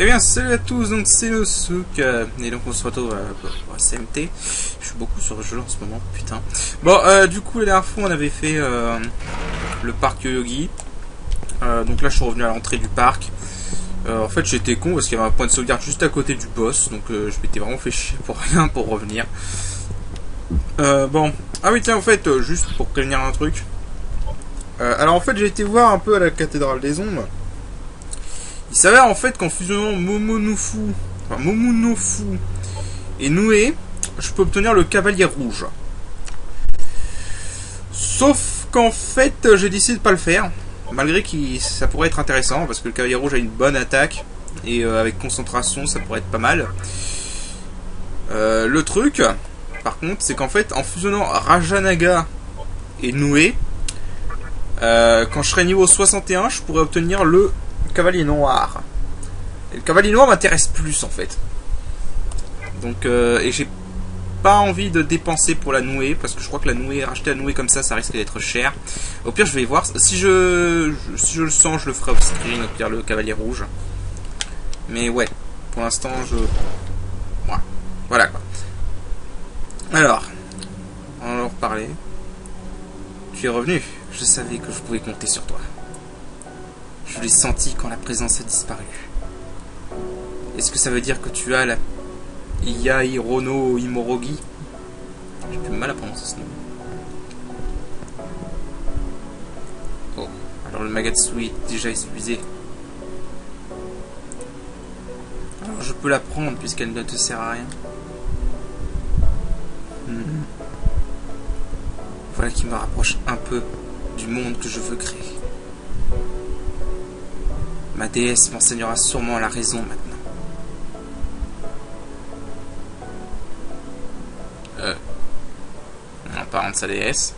Eh bien, salut à tous, donc c'est Nosouk, et donc on se retrouve pour CMT. Je suis beaucoup sur le jeu en ce moment, putain. Bon, du coup, la dernière fois, on avait fait le parc Yoyogi. Donc là, je suis revenu à l'entrée du parc. En fait, j'étais con parce qu'il y avait un point de sauvegarde juste à côté du boss, donc je m'étais vraiment fait chier pour rien pour revenir. Bon, ah oui, tiens, en fait, juste pour prévenir un truc. Alors en fait, j'ai été voir un peu à la cathédrale des ombres. Il s'avère en fait qu'en fusionnant Momonofu et Noué, je peux obtenir le cavalier rouge. Sauf qu'en fait, j'ai décidé de pas le faire, malgré que ça pourrait être intéressant, parce que le cavalier rouge a une bonne attaque, et avec concentration, ça pourrait être pas mal. Le truc, par contre, c'est qu'en fait, en fusionnant Rajanaga et Noué, quand je serai niveau 61, je pourrais obtenir le cavalier noir. Et le cavalier noir m'intéresse plus en fait. Donc et j'ai pas envie de dépenser pour la nouée parce que je crois que la nouée, racheter la nouée comme ça risque d'être cher. Au pire je vais voir si je le sens, je le ferai off-screen, au pire le cavalier rouge. Mais ouais, pour l'instant ouais. Voilà quoi. Alors, on va en reparler. Tu es revenu. Je savais que je pouvais compter sur toi. Je l'ai senti quand la présence a disparu. Est-ce que ça veut dire que tu as la Yairono Imorogi? J'ai plus mal à prononcer ce nom. Oh, alors le Magatsu est déjà épuisé. Alors je peux la prendre puisqu'elle ne te sert à rien. Voilà qui me rapproche un peu du monde que je veux créer. Ma déesse m'enseignera sûrement la raison maintenant. En parlant de sa déesse.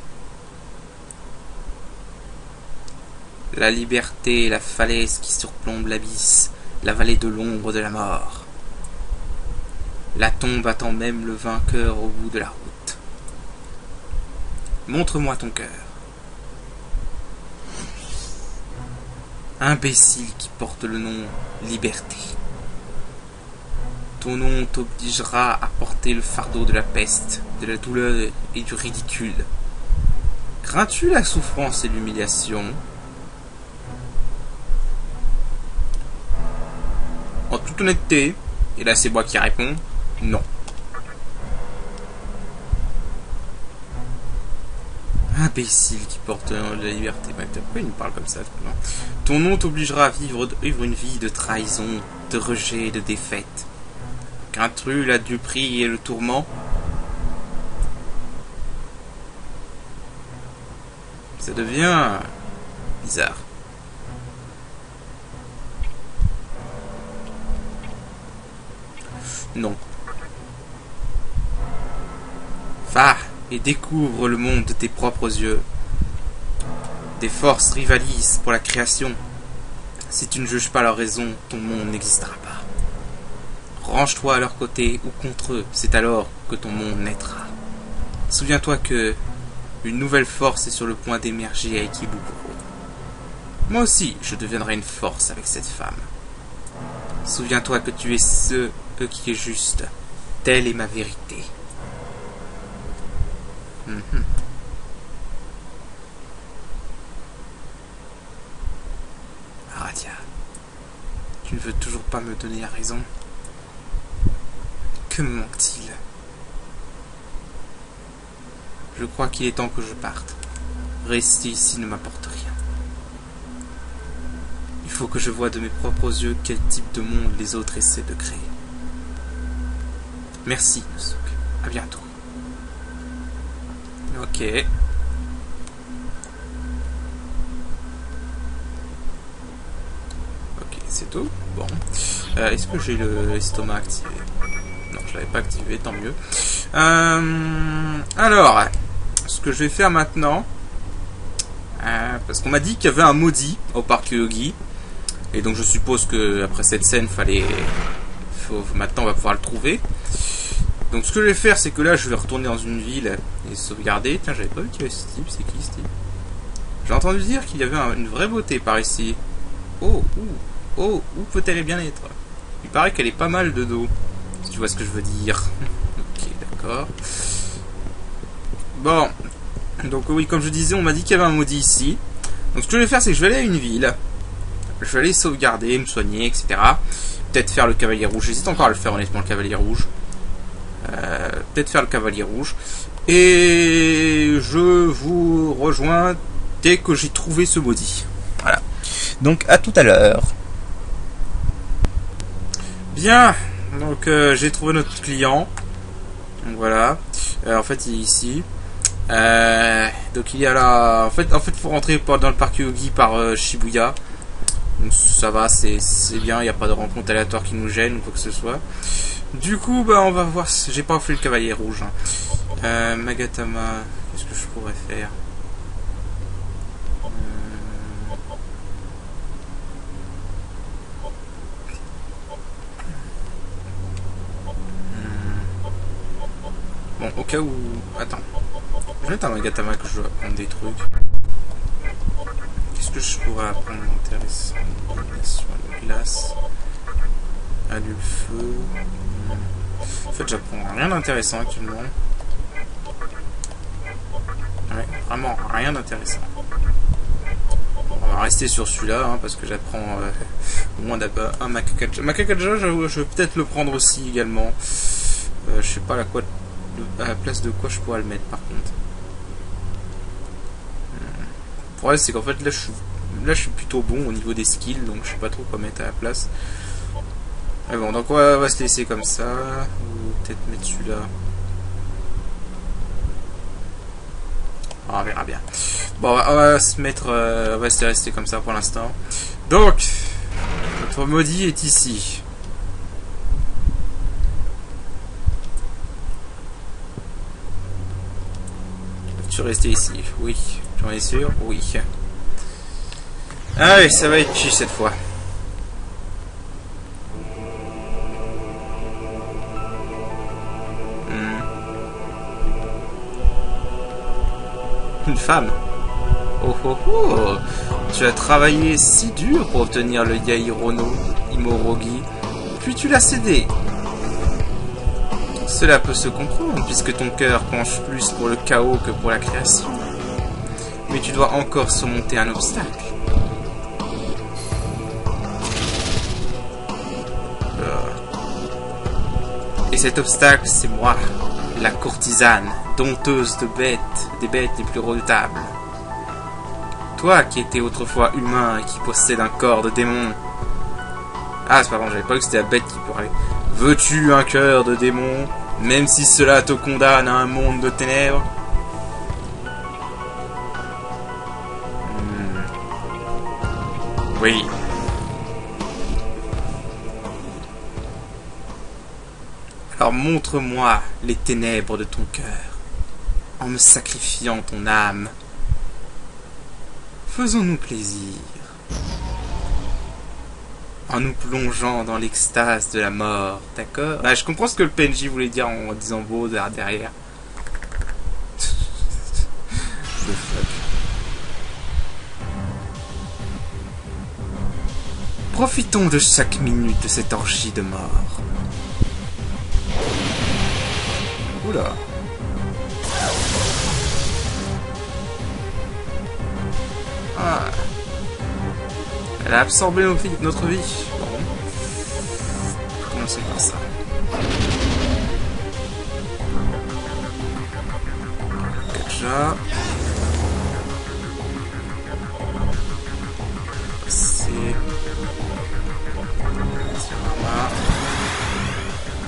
La liberté, la falaise qui surplombe l'abysse, la vallée de l'ombre de la mort. La tombe attend même le vainqueur au bout de la route. Montre-moi ton cœur. Imbécile qui porte le nom Liberté. Ton nom t'obligera à porter le fardeau de la peste, de la douleur et du ridicule. Crains-tu la souffrance et l'humiliation? En toute honnêteté, et là c'est moi qui réponds, non. Imbécile qui porte la liberté. Pourquoi il me parle comme ça? Ton nom t'obligera à vivre une vie de trahison, de rejet et de défaite. Crains-tu la duperie et le tourment? Ça devient bizarre. Non. Va et découvre le monde de tes propres yeux. Des forces rivalisent pour la création. Si tu ne juges pas leur raison, ton monde n'existera pas. Range-toi à leur côté ou contre eux, c'est alors que ton monde naîtra. Souviens-toi que une nouvelle force est sur le point d'émerger à Ikebukuro. Moi aussi, je deviendrai une force avec cette femme. Souviens-toi que tu es ce qui est juste. Telle est ma vérité. Aradia, tu ne veux toujours pas me donner la raison? Que me manque-t-il? Je crois qu'il est temps que je parte. Rester ici ne m'apporte rien. Il faut que je voie de mes propres yeux quel type de monde les autres essaient de créer. Merci, Nosouk. À bientôt. Ok. Ok, c'est tout. Bon. Est-ce que j'ai l'estomac activé? Non, je l'avais pas activé, tant mieux. Alors, ce que je vais faire maintenant, parce qu'on m'a dit qu'il y avait un maudit au parc Yogi, et donc je suppose que après cette scène, maintenant on va pouvoir le trouver. Donc ce que je vais faire, c'est que là, je vais retourner dans une ville et sauvegarder. Tiens, j'avais pas vu qu'il y avait ce type. C'est qui ce type? J'ai entendu dire qu'il y avait une vraie beauté par ici. Oh, où peut-elle bien être? Il paraît qu'elle est pas mal de dos. Si tu vois ce que je veux dire. Ok, d'accord. Bon. Donc oui, comme je disais, on m'a dit qu'il y avait un maudit ici. Donc ce que je vais faire, c'est que je vais aller à une ville. Je vais aller sauvegarder, me soigner, etc. Peut-être faire le cavalier rouge. J'hésite encore à le faire honnêtement, le cavalier rouge. Peut-être faire le cavalier rouge. Et je vous rejoins dès que j'ai trouvé ce maudit. Voilà. Donc à tout à l'heure. Bien. Donc j'ai trouvé notre client. Donc voilà. En fait il est ici. Donc il y a là. En fait faut rentrer dans le parc Yogi par Shibuya. Donc ça va, c'est bien, il n'y a pas de rencontre aléatoire qui nous gêne ou quoi que ce soit. Du coup, bah on va voir. J'ai pas fait le cavalier rouge. Magatama, qu'est-ce que je pourrais faire? Bon, au cas où. Attends. Je vais mettre un Magatama que je dois apprendre des trucs. Qu'est-ce que je pourrais apprendre d'intéressant? Domination à la glace. Allume le feu. En fait, j'apprends rien d'intéressant actuellement. Ouais, vraiment rien d'intéressant. On va rester sur celui-là, hein, parce que j'apprends au moins d'abord un Makakaja. Makakaja, je vais peut-être le prendre aussi également. Je sais pas à la place de quoi je pourrais le mettre par contre. Le problème, c'est qu'en fait, là, je suis plutôt bon au niveau des skills, donc je sais pas trop quoi mettre à la place. Mais bon, donc on va se laisser comme ça. Ou peut-être mettre celui-là. On verra bien. Bon, on va se mettre, on va se rester comme ça pour l'instant. Donc, notre maudit est ici. Peux-tu rester ici? Oui. J'en ai sûr? Oui. Ah oui, ça va être chiche cette fois. Une femme. Oh oh oh. Tu as travaillé si dur pour obtenir le Yairono Imorogi, puis tu l'as cédé. Cela peut se comprendre puisque ton cœur penche plus pour le chaos que pour la création. Mais tu dois encore surmonter un obstacle. Et cet obstacle, c'est moi, la courtisane, dompteuse de bêtes, des bêtes les plus redoutables. Toi qui étais autrefois humain et qui possède un corps de démon. Ah, c'est pas bon, j'avais pas vu que c'était la bête qui parlait. Veux-tu un cœur de démon, même si cela te condamne à un monde de ténèbres? Oui. Alors montre-moi les ténèbres de ton cœur, en me sacrifiant ton âme. Faisons-nous plaisir, en nous plongeant dans l'extase de la mort, d'accord? Ah, je comprends ce que le PNJ voulait dire en disant beau derrière. Profitons de chaque minute de cette orgie de mort. Oula. Ah. Elle a absorbé notre vie. Bon. Commençons par ça. Déjà. C'est...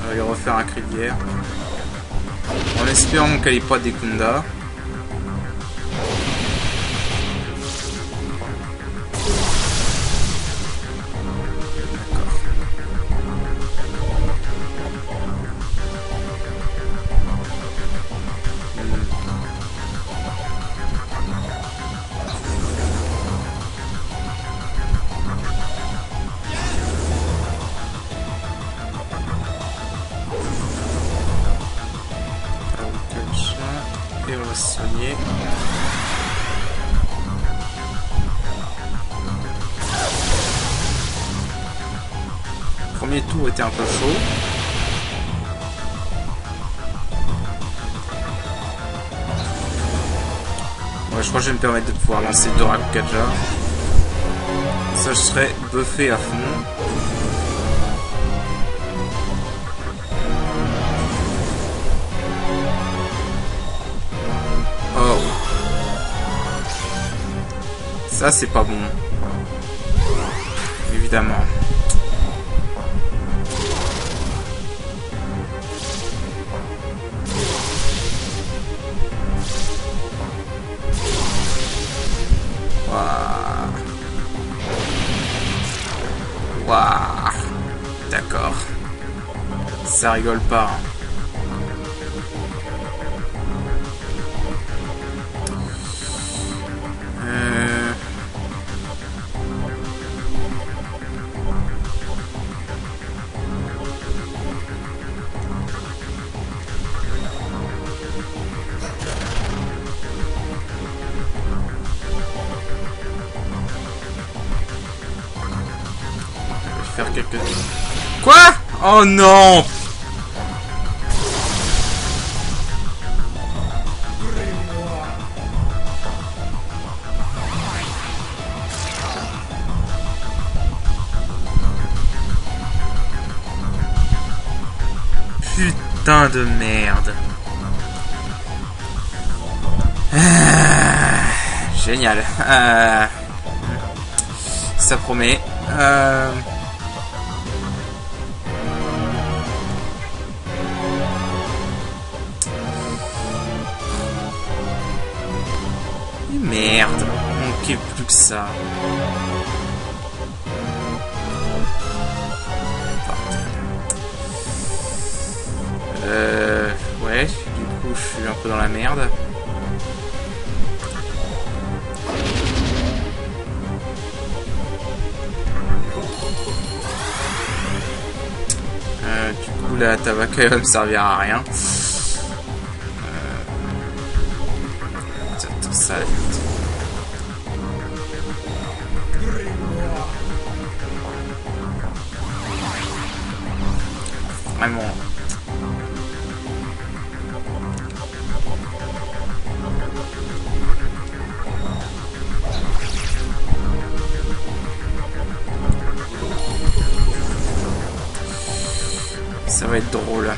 On va lui refaire un cri de guerre. En espérant qu'elle n'ait pas des Kunda. Et on va se soigner. premier tour était un peu chaud. Ouais, je crois que je vais me permettre de pouvoir lancer 2 Rakukaja. Ça, je serais buffé à fond. Oh. Ça, c'est pas bon. Évidemment. Waouh. D'accord. Ça rigole pas. Hein. Faire quelques... Quoi? Oh non! Putain de merde. Génial. Ça promet. Merde, manquait plus que ça. Ouais, du coup, je suis un peu dans la merde. Du coup, la Tavaka va me servir à rien. Ça vite. Vraiment. Ça va être drôle.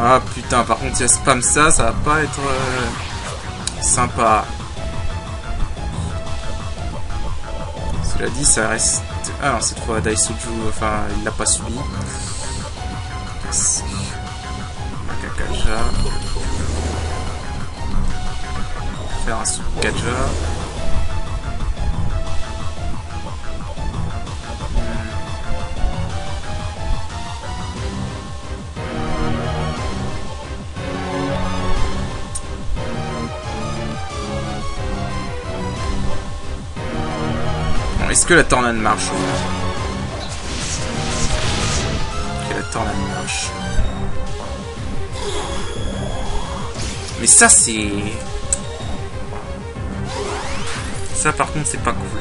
Ah putain, par contre si elle spam ça, ça va pas être sympa. Cela dit, ça reste... Ah non, cette fois Daisuju, enfin, il l'a pas subi. Rakukaja. Faire un Sukaja. Est-ce que la tornade marche? Ok, la tornade marche. Mais ça, c'est... Ça, par contre, c'est pas cool.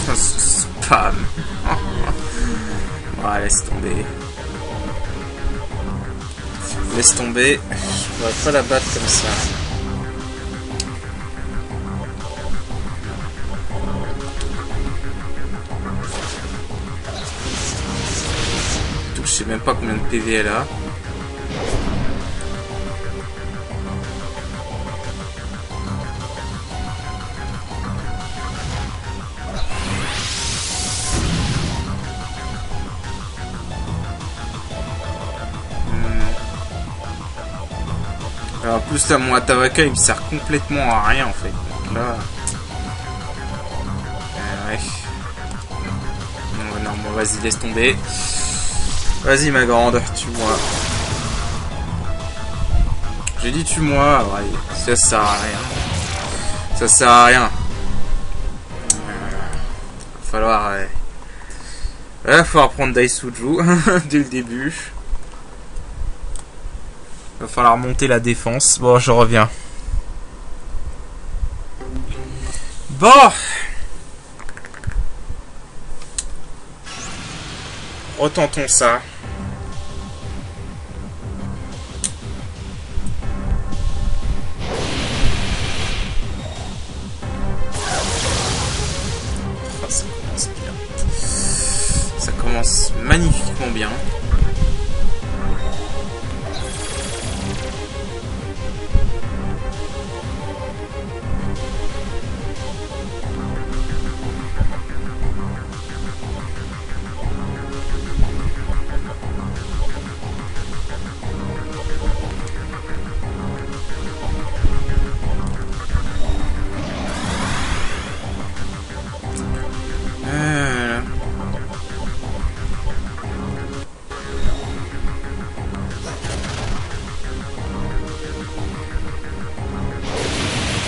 Ça, spam. Ah, laisse tomber. Laisse tomber. Je pourrais pas la battre comme ça. Je sais même pas combien de PV elle a. Alors, en plus là mon Atavaka il me sert complètement à rien en fait. Donc là... ouais. Non, bon vas-y laisse tomber. Vas-y ma grande, tue-moi. J'ai dit tue-moi, ouais, ça sert à rien. Ça sert à rien. falloir... va falloir prendre Daisuju dès le début. Va falloir monter la défense. Bon, je reviens. Bon. Retentons ça. Ah, ça commence bien. Ça commence magnifiquement bien.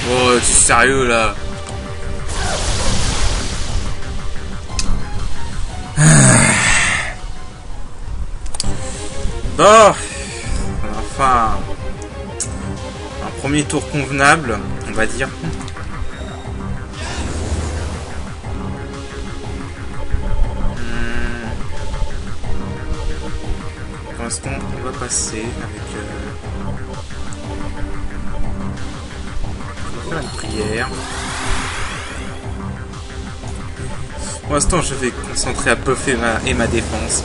Oh, c'est sérieux là. Bon, enfin, un premier tour convenable, on va dire. Pour l'instant, on va passer avec... on va faire une prière. Pour l'instant, je vais concentrer à buffer ma défense.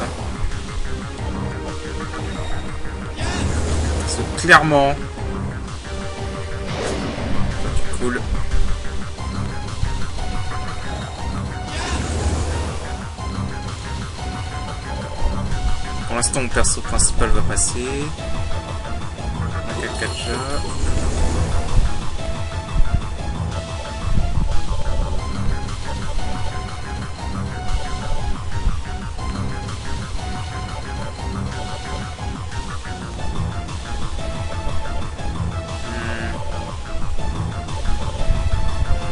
C'est clairement... cool. Pour l'instant, mon perso principal va passer. Kakaja.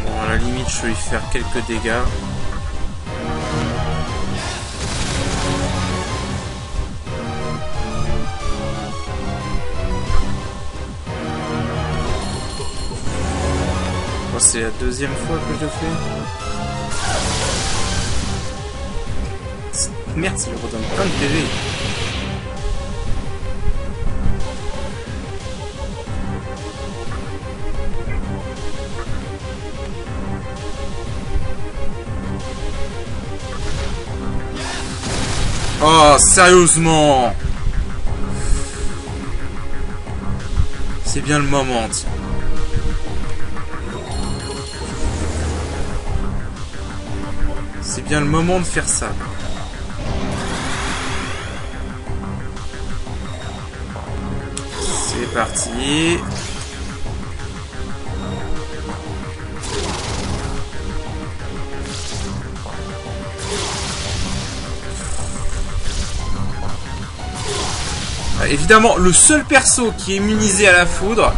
Bon, à la limite, je vais lui faire quelques dégâts. C'est la deuxième fois que je le fais. Merde, ça lui redonne plein de PV. Oh, sérieusement. C'est bien le moment, tiens. C'est bien le moment de faire ça. C'est parti. Évidemment, le seul perso qui est immunisé à la foudre,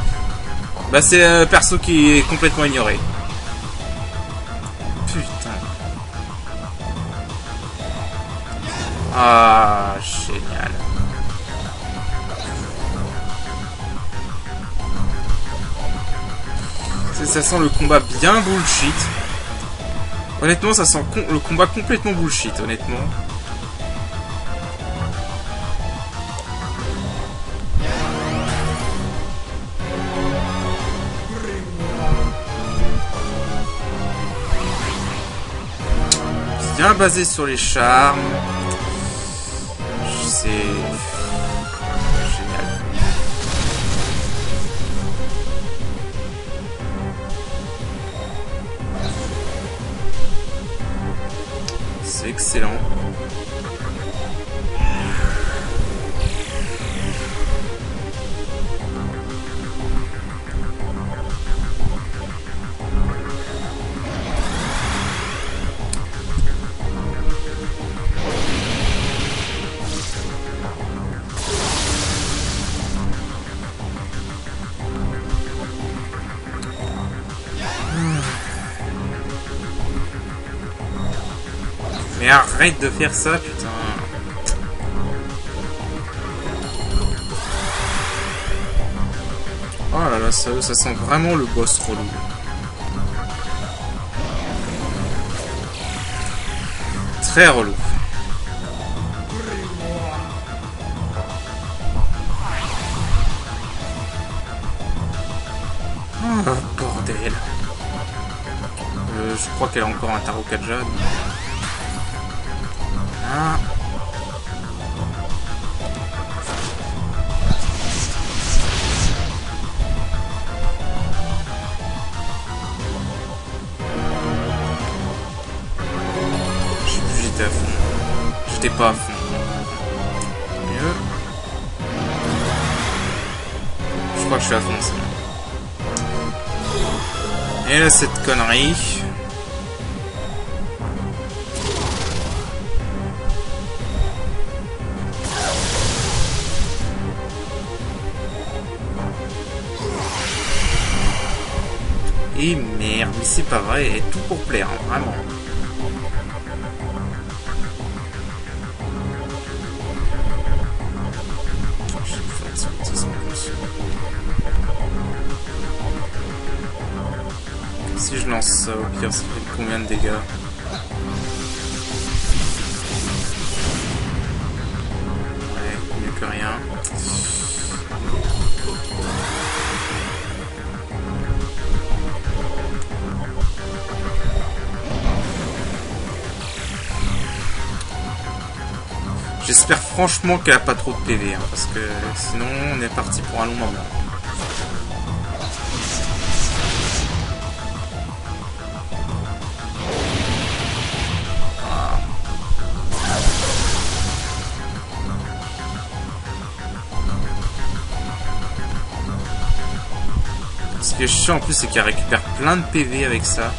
bah c'est un perso qui est complètement ignoré. Ah, génial. Ça sent le combat bien bullshit. Honnêtement, ça sent le combat complètement bullshit, honnêtement. C'est bien basé sur les charmes. C'est génial. C'est excellent. Mais arrête de faire ça, putain. Oh là là, ça sent vraiment le boss relou. Très relou. Oh bordel. Je crois qu'elle a encore un tarot Kaja. Ah. Je sais plus, j'étais à fond. J'étais pas à fond. Mieux. Je crois que je suis à fond, c'est bon. Et là, cette connerie. Et merde, mais c'est pas vrai, et tout pour plaire, hein, vraiment. Si je lance ça, au pire, ça fait combien de dégâts? Ouais, mieux que rien. J'espère franchement qu'elle a pas trop de PV, hein, parce que sinon on est parti pour un long moment. Ah. Ce qui est chiant en plus, c'est qu'elle récupère plein de PV avec ça.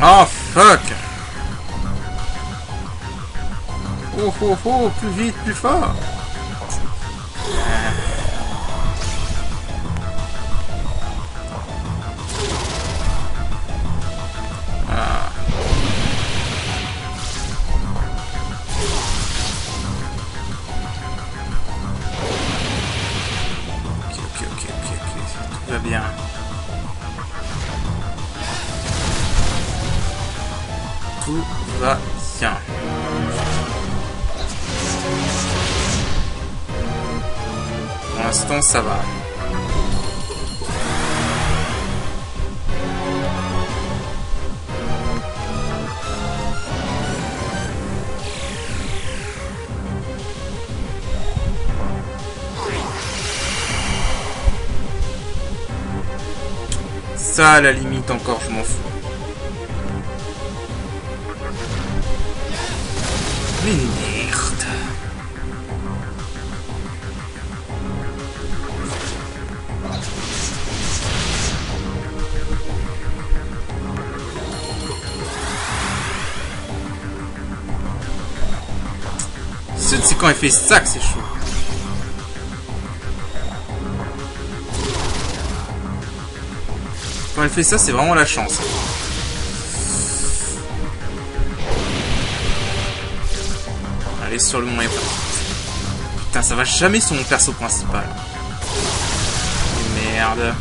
Oh fuck! Oh oh oh, plus vite, plus fort! Ah. Ok, tout va bien. Tout va bien. Pour l'instant, ça va. Ça, à la limite, encore, je m'en fous. Mais merde. C'est quand elle fait ça que c'est chaud. Quand elle fait ça, c'est vraiment la chance. Allez sur le moyen. Putain, ça va jamais sur mon perso principal. merde.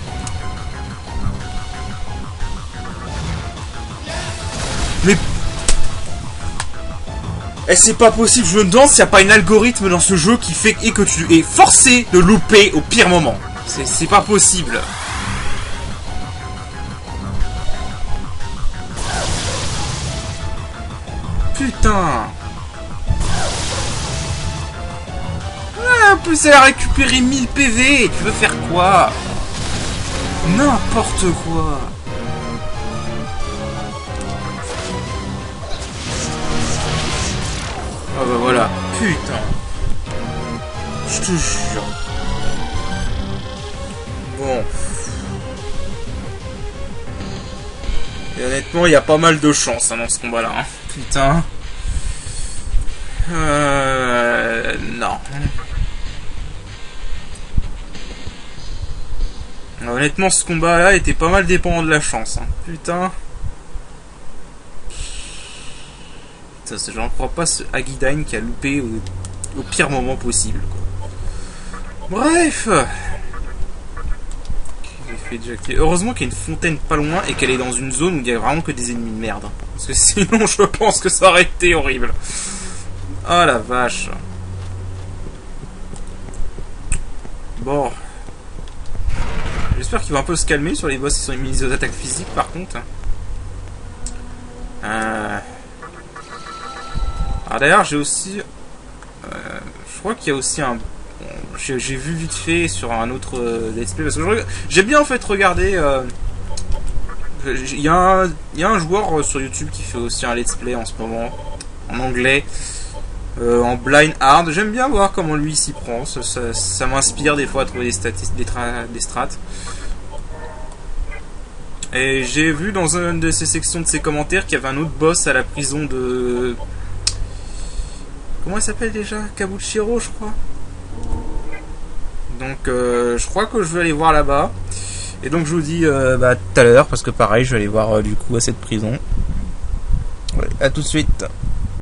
Mais... Eh, c'est pas possible, je me demande s'il n'y a pas un algorithme dans ce jeu qui fait que tu es forcé de louper au pire moment. C'est pas possible. Putain. Ah, en plus elle a récupéré 1000 PV. Tu veux faire quoi? N'importe quoi. Ah bah voilà. Putain. Je te jure. Bon. Et honnêtement, il y a pas mal de chance hein, dans ce combat-là. Hein. Putain. Non. Honnêtement, ce combat-là était pas mal dépendant de la chance. Hein. Putain. Putain, j'en crois pas ce Agidine qui a loupé au pire moment possible. Quoi. Bref. Heureusement qu'il y a une fontaine pas loin et qu'elle est dans une zone où il y a vraiment que des ennemis de merde. Parce que sinon, je pense que ça aurait été horrible. Oh la vache. Bon. J'espère qu'il va un peu se calmer sur les boss qui sont immunisés aux attaques physiques par contre. Alors d'ailleurs j'ai aussi... je crois qu'il y a aussi un... J'ai vu vite fait sur un autre let's play parce que j'ai bien en fait regardé... Il y a un joueur sur YouTube qui fait aussi un let's play en ce moment en anglais. En blind hard, j'aime bien voir comment lui s'y prend, ça m'inspire des fois à trouver des strats. Et j'ai vu dans une de ces sections de ses commentaires qu'il y avait un autre boss à la prison de... Comment il s'appelle déjà? Kabushiro je crois. Donc je crois que je vais aller voir là-bas. Et donc je vous dis tout à l'heure parce que pareil je vais aller voir du coup à cette prison. Ouais, à tout de suite.